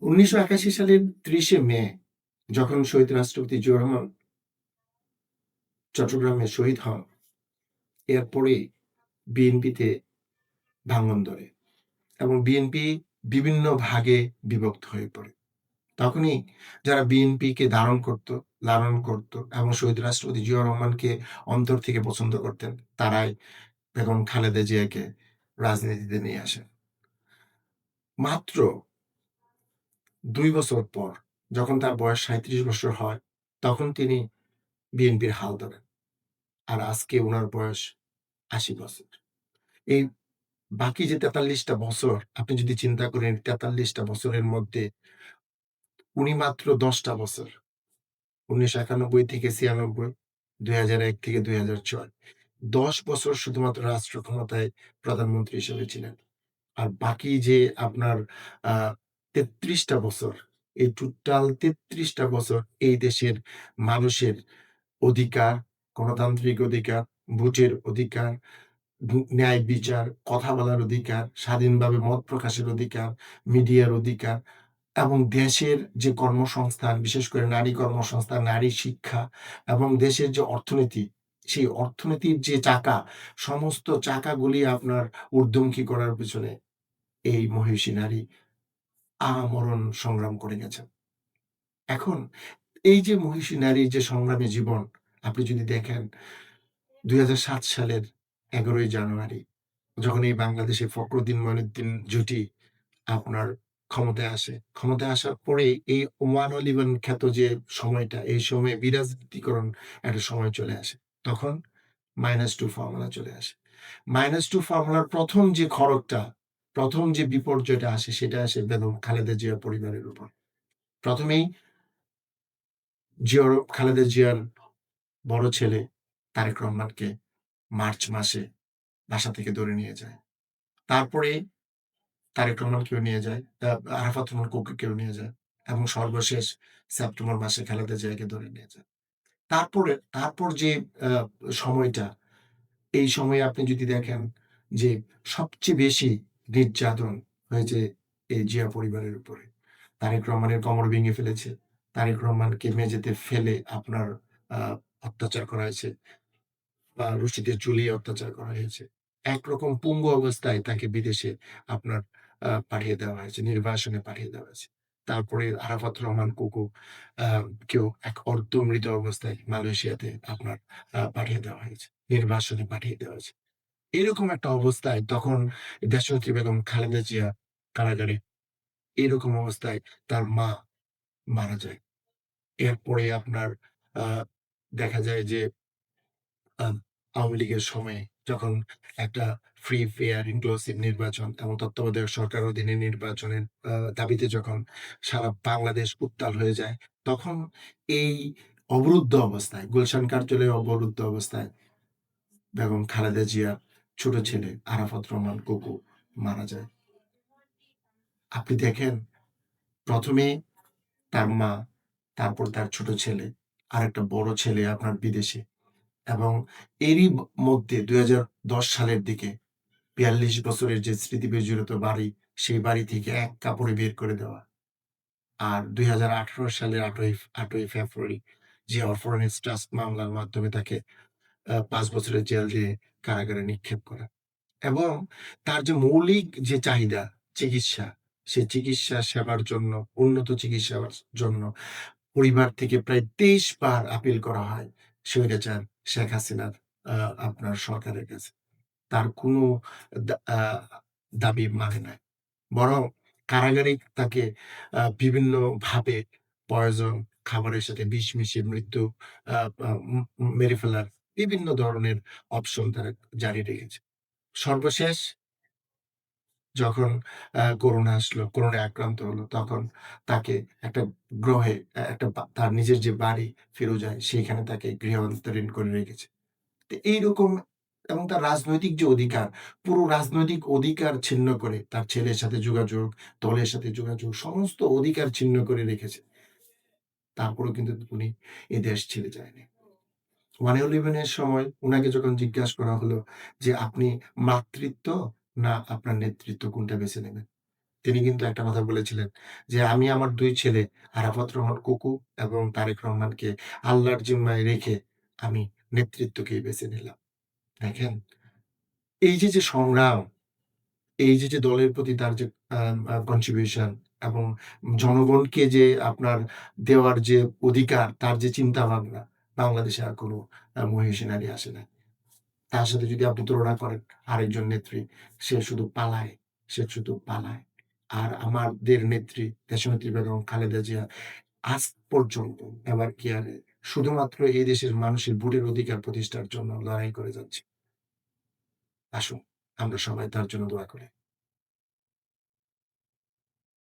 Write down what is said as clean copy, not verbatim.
১৯৮১ সালের ৩০শে মে যখন শহীদ রাষ্ট্রপতি জিয়াউর রহমান চট্টগ্রামে শহীদ হন, এরপরেই বিএনপিতে ভাঙন ধরে এবং বিএনপি বিভিন্ন ভাগে বিভক্ত হয়ে পড়ে। তখনই যারা বিএনপিকে লালন করত এবং শহীদ রাষ্ট্রপতি জিয়াউর রহমানকে অন্তর থেকে পছন্দ করতেন, তারাই বেগম খালেদা জিয়াকে রাজনীতিতে নিয়ে আসেন। মাত্র ২ বছর পর যখন তার বয়স ৩৭ বছর হয়, তখন তিনি বিএনপির হাল ধরেন। আর আজকে উনার বয়স ৮০ বছর। এই বাকি যে ৪৩ টা বছর আপনি যদি চিন্তা করেন, ৪৩ টা বছরের মধ্যে উনি মাত্র ১০ টা বছর ১৯৯১ থেকে ৯৬, ২০০১ থেকে ২০০৬ ১০ বছর শুধুমাত্র রাষ্ট্র ক্ষমতায় প্রধানমন্ত্রী হিসেবে ছিলেন। আর বাকি যে আপনার আ ৩৩ টা বছর, এই টোটাল ৩৩ টা বছর এই দেশের মানুষের অধিকার, গণতান্ত্রিক অধিকার, ভোটের অধিকার, ন্যায় বিচার, কথা বলার অধিকার, স্বাধীনভাবে মত প্রকাশের অধিকার, মিডিয়ার অধিকার এবং দেশের যে কর্মসংস্থান, বিশেষ করে নারী কর্মসংস্থান, নারী শিক্ষা এবং দেশের যে অর্থনীতি, সেই অর্থনীতির যে চাকা, সমস্ত চাকাগুলি আপনার ঊর্ধ্বমুখী করার পেছনে এই মহিষী নারী আমরণ সংগ্রাম করে গেছেন। এখন এই যে মহিষী নারীর যে সংগ্রামী জীবন, আপনি যদি দেখেন ২০০৭ সালের ১১ই জানুয়ারি যখন এই বাংলাদেশে ফখরুদ্দিন মইনুদ্দিন জুটি আপনার ক্ষমতায় আসে। ক্ষমতায় আসার পরেই এই 111 খ্যাত যে সময়টা, এই সময়ে বিরাজনীতিকরণ একটা সময় চলে আসে। তখন -2 ফর্মুলা চলে আসে। -2 ফর্মুলার ১ম যে খড়গটা, ১ম যে বিপর্যয়টা আসে সেটা আসে বেগম খালেদা জিয়া পরিবারের উপর। ১ম এই খালেদা জিয়ার বড় ছেলে তারেক রহমানকে মার্চ মাসে বাসা থেকে ধরে নিয়ে যায়। তারপরে তারেক রহমানকেও নিয়ে যায়, আরাফাত রহমান কোকিকেও নিয়ে যায় এবং সর্বশেষ সেপ্টেম্বর মাসে খালেদা জিয়াকে ধরে নিয়ে যায়। তারপর যে আ সময়টা, এই সময়ে আপনি যদি দেখেন যে সবচেয়ে বেশি নির্যাতন হয়েছে এই জিয়া পরিবারের উপরে। তারেক রহমানের কোমর ভেঙে ফেলেছে। তারেক রহমানকে মেঝেতে ফেলে আপনার আ অত্যাচার করা হয়েছে বা রশিদে ঝুলিয়ে অত্যাচার করা হয়েছে। একরকম পঙ্গু অবস্থায় তাকে বিদেশে আপনার পাঠিয়ে দেওয়া হয়েছে, নির্বাসনে পাঠিয়ে দেওয়া হয়েছে। তারপরে আরাফাত রহমান কোকো আ কেও এক অর্ধমৃত অবস্থায় মালয়েশিয়াতে আপনার পাঠিয়ে দেওয়া হয়েছে। নির্বাসনে পাঠিয়ে দেওয়া হয়েছে। এরকম একটা অবস্থায় তখন দেশনেত্রী বেগম খালেদা জিয়া কারাগারে। এরকম অবস্থায় তার মা মারা যায়। এরপরে আপনার আ দেখা যায় যে আম আওয়ামী লীগের সময়ে যখন একটা ফ্রি, ফেয়ার, ইনক্লুসিভ নির্বাচন এবং তত্ত্বাবধায়ক সরকার অধীনে নির্বাচনের দাবিতে যখন সারা বাংলাদেশ উত্তাল হয়ে যায়, তখন এই অবরুদ্ধ অবস্থায়, গুলশান কার্যালয়ে অবরুদ্ধ অবস্থায় বেগম খালেদা জিয়ার ছোট ছেলে আরাফাত রহমান কোকো মারা যায়। আপনি দেখেন ১ম এ তার মা, তারপর তার ছোট ছেলে, আরেকটা বড় ছেলে আপনার বিদেশে। এবং এরই মধ্যে ২০১০ সালের দিকে ৪২ বছরের যে স্মৃতিবিজড়িত বাড়ি, সেই বাড়ি থেকে এক কাপড়ে বের করে দেওয়া। আর ২০১৮ সালের ৮ই ফেব্রুয়ারি যে অরফানেজ ট্রাস্ট মামলার মাধ্যমে তাকে ৫ বছরের জেল দিয়ে কারাগারে নিক্ষেপ করা। এবং তার যে মৌলিক যে চাহিদা, চিকিৎসা, সে চিকিৎসা সেবার জন্য, উন্নত চিকিৎসার জন্য পরিবার থেকে প্রায় ২৩ বার আপিল করা হয় স্বৈরাচার শেখ হাসিনার আ আপনার সরকারের কাছে। তার কোনো দা আ দাবি মানে নাই। বরং কারাগারেই তাকে বিভিন্নভাবে পয়জন, খাবারের সাথে বিষ মিশিয়ে মৃত্যু আ আ উম মেরে ফেলার বিভিন্ন ধরনের অপশন তারা জারি রেখেছে। সর্বশেষ যখন করোনা আসলো, করোনায় আক্রান্ত হলো, তখন তাকে একটা গ্রহে একটা তার নিজের যে বাড়ি ফিরোজায়, সেইখানে তাকে গৃহে অন্তরীণ করে রেখেছে। তো এইরকম এবং তার রাজনৈতিক যে অধিকার, পুরো রাজনৈতিক অধিকার ছিন্ন করে তার ছেলের সাথে যোগাযোগ, দলের সাথে যোগাযোগ, সমস্ত অধিকার ছিন্ন করে রেখেছে। তারপরেও কিন্তু উনি এ দেশ ছেড়ে যায়নি। 111 এর সময় উনাকে যখন জিজ্ঞাসা করা হলো যে, "আপনি মাতৃত্ব না আপনার নেতৃত্ব কোনটা বেছে নেবেন?" তিনি কিন্তু একটা কথা বলেছিলেন যে, "আমি আমার ২ ছেলে আরাফাত রহমান কুকু এবং তারেক রহমানকে আল্লাহর জিম্মায় রেখে আমি নেতৃত্বকেই বেছে নিলাম।" দেখেন, এই যে সংগ্রাম, এই যে দলের প্রতি তার যে কন্ট্রিবিউশন এবং জনগণকে যে আপনার দেওয়ার যে অধিকার, তার যে চিন্তাভাবনা, বাংলাদেশে আর কোন মহিষী নারী আসে নাই। তার সাথে যদি আপনি তুলনা করেন আরেকজন নেত্রী, সে শুধু পালায়, সে শুধু পালায়। আর আমাদের নেত্রী, দেশনেত্রী বেগম খালেদা জিয়া আজ পর্যন্ত নেভার কেয়ারে শুধুমাত্র এই দেশের মানুষের ভোটের অধিকার প্রতিষ্ঠার জন্য লড়াই করে যাচ্ছে। আসুন আমরা সবাই তার জন্য দোয়া করি।